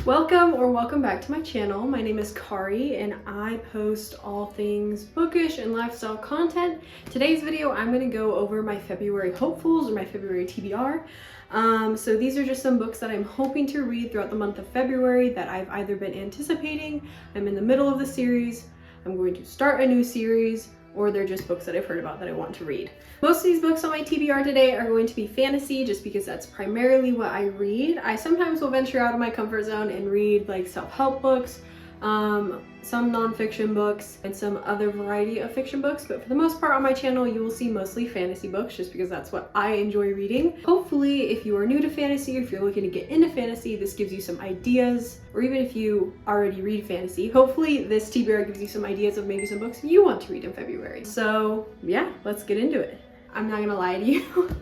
Welcome back to my channel. My name is Kari and I post all things bookish and lifestyle content. Today's video I'm going to go over my February hopefuls or my February TBR. So these are just some books that I'm hoping to read throughout the month of February that I've either been anticipating, I'm in the middle of the series, I'm going to start a new series, or they're just books that I've heard about that I want to read. Most of these books on my TBR today are going to be fantasy just because that's primarily what I read. I sometimes will venture out of my comfort zone and read like self-help books, some nonfiction books, and some other variety of fiction books, but for the most part on my channel you will see mostly fantasy books just because that's what I enjoy reading. Hopefully if you are new to fantasy or if you're looking to get into fantasy, this gives you some ideas, or even if you already read fantasy, hopefully this TBR gives you some ideas of maybe some books you want to read in February. So yeah, let's get into it. I'm not gonna lie to you.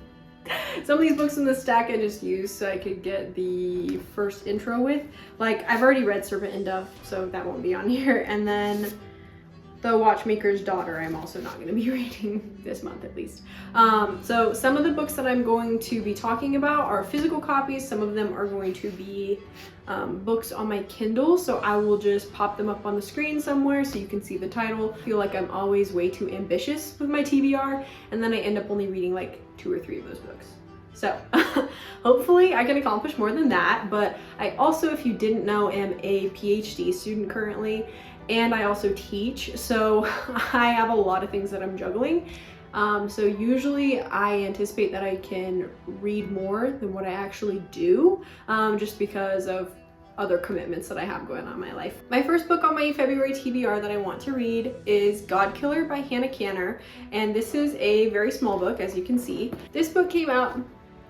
Some of these books in the stack I just used so I could get the first intro with. Like, I've already read Serpent and Dove, so that won't be on here. And then The Watchmaker's Daughter I'm also not going to be reading this month at least. So some of the books that I'm going to be talking about are physical copies. Some of them are going to be books on my Kindle, so I will just pop them up on the screen somewhere so you can see the title. I feel like I'm always way too ambitious with my TBR, and then I end up only reading like 2 or 3 of those books. So hopefully I can accomplish more than that, but I also, if you didn't know, am a PhD student currently, and I also teach, so I have a lot of things that I'm juggling. So usually I anticipate that I can read more than what I actually do, just because of other commitments that I have going on in my life. My first book on my February TBR that I want to read is Godkiller by Hannah Canner, and this is a very small book, as you can see. This book came out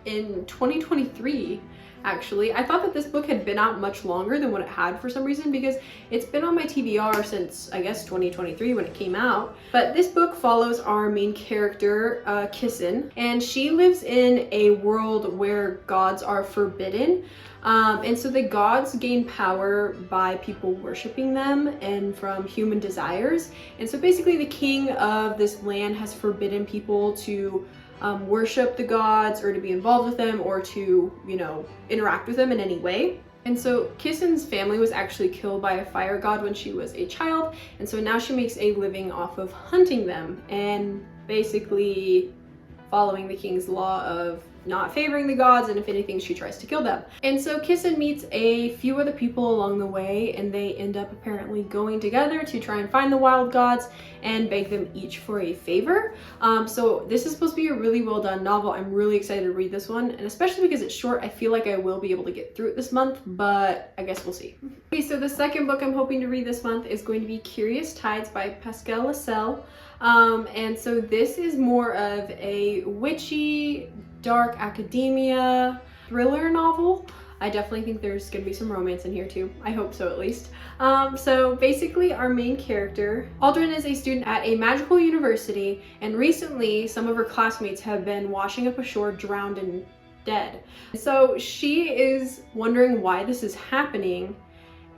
in 2023. Actually, I thought that this book had been out much longer than what it had for some reason, because it's been on my TBR since, I guess, 2023 when it came out. But this book follows our main character, Kissin, and she lives in a world where gods are forbidden. And so the gods gain power by people worshiping them and from human desires. And so basically the king of this land has forbidden people to worship the gods or to be involved with them or to, you know, interact with them in any way. And so Kissin's family was actually killed by a fire god when she was a child, and so now she makes a living off of hunting them and basically following the king's law of not favoring the gods, and if anything she tries to kill them. And so Kissin meets a few other people along the way, and they end up apparently going together to try and find the wild gods and beg them each for a favor. So this is supposed to be a really well done novel. I'm really excited to read this one, and especially because it's short, I feel like I will be able to get through it this month, but I guess we'll see. Okay, so the second book I'm hoping to read this month is going to be Curious Tides by Pascal Lascelles. And so this is more of a witchy, dark academia thriller novel. I definitely think there's gonna be some romance in here too. I hope so, at least. So basically our main character, Aldrin, is a student at a magical university, and recently some of her classmates have been washing up ashore drowned and dead. So she is wondering why this is happening,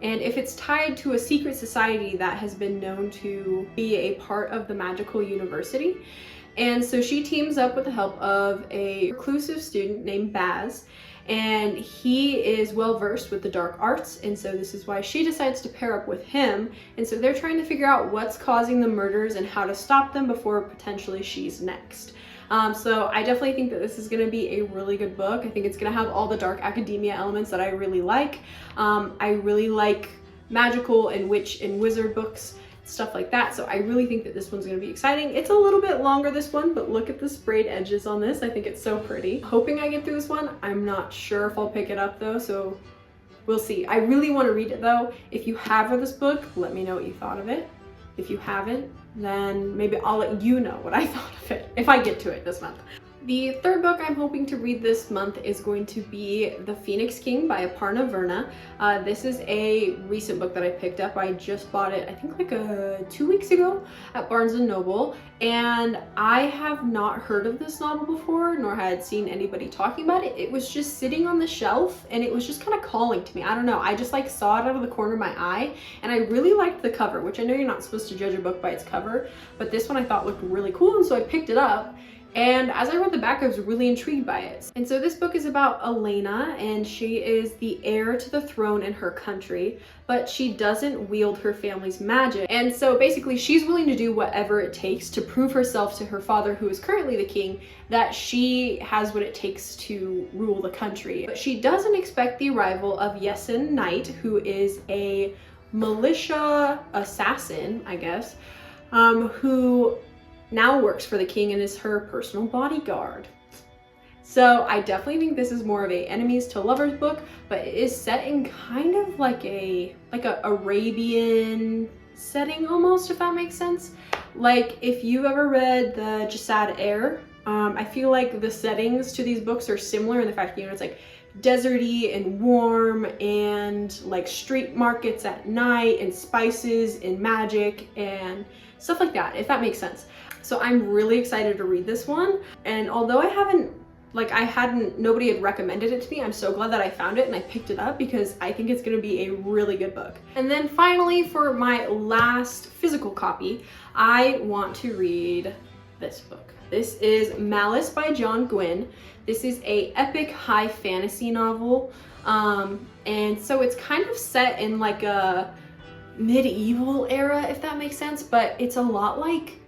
and if it's tied to a secret society that has been known to be a part of the magical university. And so she teams up with the help of a reclusive student named Baz, and he is well versed with the dark arts, and so this is why she decides to pair up with him. And so they're trying to figure out what's causing the murders and how to stop them before potentially she's next. So I definitely think that this is going to be a really good book. I think it's going to have all the dark academia elements that I really like. I really like magical and witch and wizard books, stuff like that, so I really think that this one's going to be exciting. It's a little bit longer, this one, but look at the sprayed edges on this. I think it's so pretty. Hoping I get through this one. I'm not sure if I'll pick it up though, so we'll see. I really want to read it though. If you have read this book, let me know what you thought of it. If you haven't, then maybe I'll let you know what I thought of it if I get to it this month. The third book I'm hoping to read this month is going to be The Phoenix King by Aparna Verna. This is a recent book that I picked up. I just bought it, I think like 2 weeks ago at Barnes & Noble, and I have not heard of this novel before, nor had seen anybody talking about it. It was just sitting on the shelf, and it was just kind of calling to me. I don't know, I just like saw it out of the corner of my eye, and I really liked the cover, which I know you're not supposed to judge a book by its cover, but this one I thought looked really cool, and so I picked it up. And as I read the back, I was really intrigued by it. And so this book is about Elena, and she is the heir to the throne in her country, but she doesn't wield her family's magic. And so basically she's willing to do whatever it takes to prove herself to her father, who is currently the king, that she has what it takes to rule the country. But she doesn't expect the arrival of Yesin Knight, who is a militia assassin, I guess, who now works for the king and is her personal bodyguard. So I definitely think this is more of a enemies to lovers book, but it is set in kind of like a Arabian setting almost, if that makes sense. Like if you've ever read the Jasad Air, I feel like the settings to these books are similar in the fact that, you know, it's like deserty and warm and like street markets at night and spices and magic and stuff like that, if that makes sense. So I'm really excited to read this one. And although nobody had recommended it to me, I'm so glad that I found it and I picked it up because I think it's gonna be a really good book. And then finally, for my last physical copy, I want to read this book. This is Malice by John Gwynne. This is a epic high fantasy novel. And so it's kind of set in like a medieval era, if that makes sense, but it's a lot like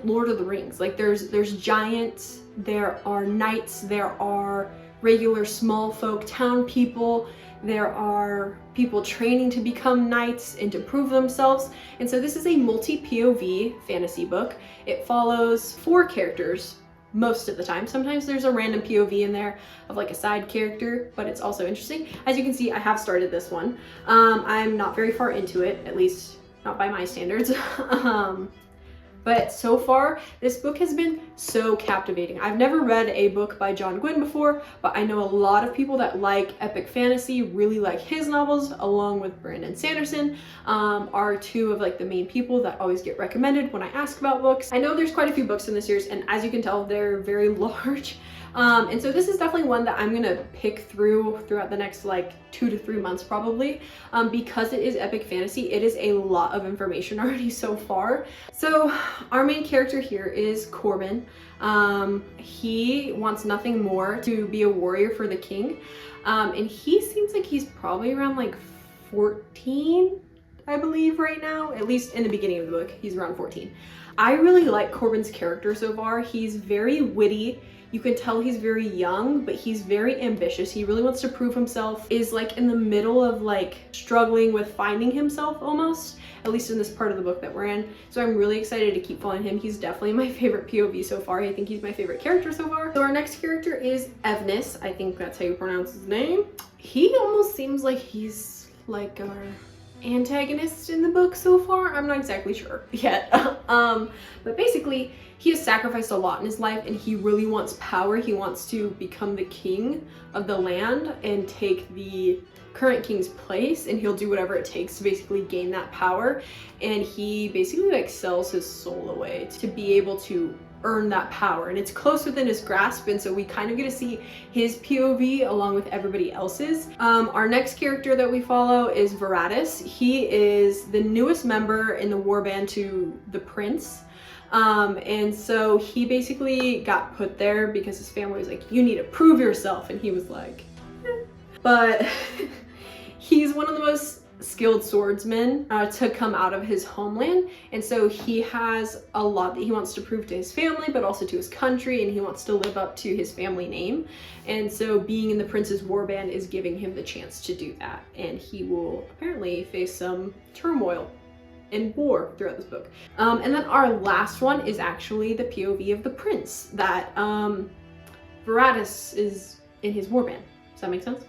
Lord of the Rings. Like there's giants, there are knights, there are regular small folk town people, there are people training to become knights and to prove themselves. And so this is a multi-POV fantasy book. It follows 4 characters most of the time. Sometimes there's a random POV in there of like a side character, but it's also interesting. As you can see, I have started this one. I'm not very far into it, at least not by my standards. But so far, this book has been so captivating. I've never read a book by John Gwynne before, but I know a lot of people that like epic fantasy really like his novels, along with Brandon Sanderson, are 2 of like the main people that always get recommended when I ask about books. I know there's quite a few books in this series, and as you can tell, they're very large. And so this is definitely one that I'm gonna pick throughout the next like 2 to 3 months probably, because it is epic fantasy. It is a lot of information already so far. So our main character here is Corbin. He wants nothing more to be a warrior for the king, and he seems like he's probably around like 14, I believe, right now. At least in the beginning of the book, he's around 14. I really like Corbin's character so far. He's very witty. You can tell he's very young, but he's very ambitious. He really wants to prove himself, is like in the middle of like struggling with finding himself almost, at least in this part of the book that we're in. So I'm really excited to keep following him. He's definitely my favorite POV so far. I think he's my favorite character so far. So our next character is Evnis. I think that's how you pronounce his name. He almost seems like he's like our antagonist in the book so far. I'm not exactly sure yet. But basically, he has sacrificed a lot in his life and he really wants power. He wants to become the king of the land and take the current king's place, and he'll do whatever it takes to basically gain that power. And he basically like sells his soul away to be able to earn that power, and it's close within his grasp, and so we kind of get to see his POV along with everybody else's. Our next character that we follow is Veratus. He is the newest member in the warband to the prince. And so he basically got put there because his family was like, you need to prove yourself, and he was like, eh. But he's one of the most skilled swordsmen to come out of his homeland, and so he has a lot that he wants to prove to his family, but also to his country, and he wants to live up to his family name. And so being in the prince's warband is giving him the chance to do that, and he will apparently face some turmoil and war throughout this book. And then our last one is actually the POV of the prince, that Veratus is in his warband. Does that make sense?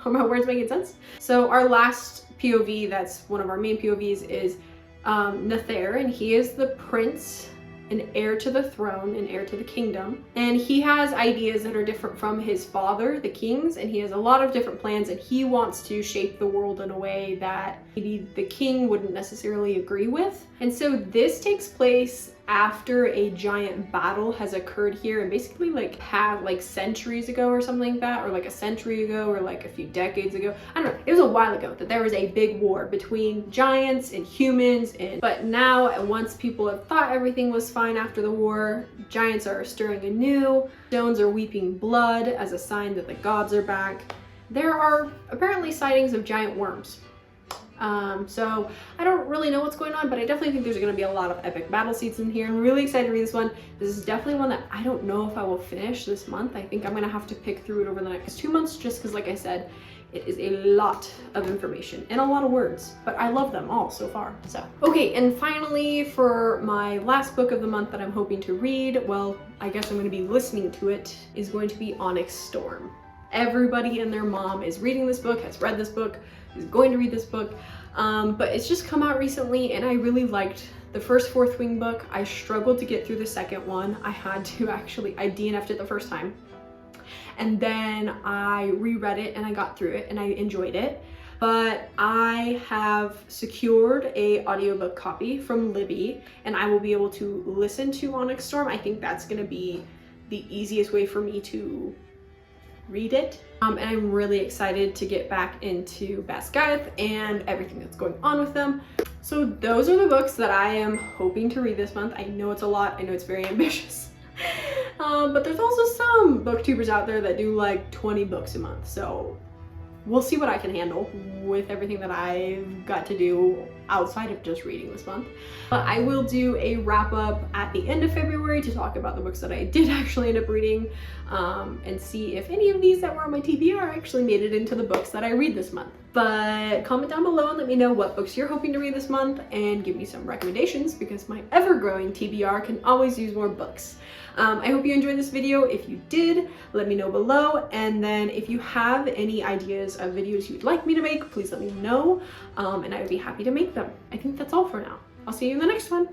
Are my words making sense? So our last POV, that's one of our main POVs, is Nathair, and he is the prince, an heir to the throne, an heir to the kingdom. And he has ideas that are different from his father, the king's, and he has a lot of different plans, and he wants to shape the world in a way that maybe the king wouldn't necessarily agree with. And so this takes place after a giant battle has occurred here, and basically like centuries ago or something like that, or like a century ago, or like a few decades ago. I don't know, it was a while ago that there was a big war between giants and humans, but now once people have thought everything was fine after the war, giants are stirring anew, stones are weeping blood as a sign that the gods are back. There are apparently sightings of giant worms. So I don't really know what's going on, but I definitely think there's going to be a lot of epic battle scenes in here. I'm really excited to read this one. This is definitely one that I don't know if I will finish this month. I think I'm going to have to pick through it over the next 2 months, just because, like I said, it is a lot of information and a lot of words, but I love them all so far. So, okay, and finally, for my last book of the month that I'm hoping to read, well, I guess I'm going to be listening to it, is going to be Onyx Storm. Everybody and their mom is reading this book, has read this book, is going to read this book, but it's just come out recently, and I really liked the first Fourth Wing book. I struggled to get through the second one. I had to actually, I DNF'd it the first time, and then I reread it and I got through it and I enjoyed it. But I have secured a audiobook copy from Libby, and I will be able to listen to Onyx Storm. I think that's gonna be the easiest way for me to read it. And I'm really excited to get back into Basgiath and everything that's going on with them. So those are the books that I am hoping to read this month. I know it's a lot, I know it's very ambitious. But there's also some booktubers out there that do like 20 books a month. So we'll see what I can handle with everything that I've got to do outside of just reading this month. But I will do a wrap up at the end of February to talk about the books that I did actually end up reading, and see if any of these that were on my TBR actually made it into the books that I read this month. But comment down below and let me know what books you're hoping to read this month, and give me some recommendations, because my ever-growing TBR can always use more books. I hope you enjoyed this video. If you did, let me know below, and then if you have any ideas of videos you'd like me to make, please let me know, and I would be happy to make them. I think that's all for now. I'll see you in the next one.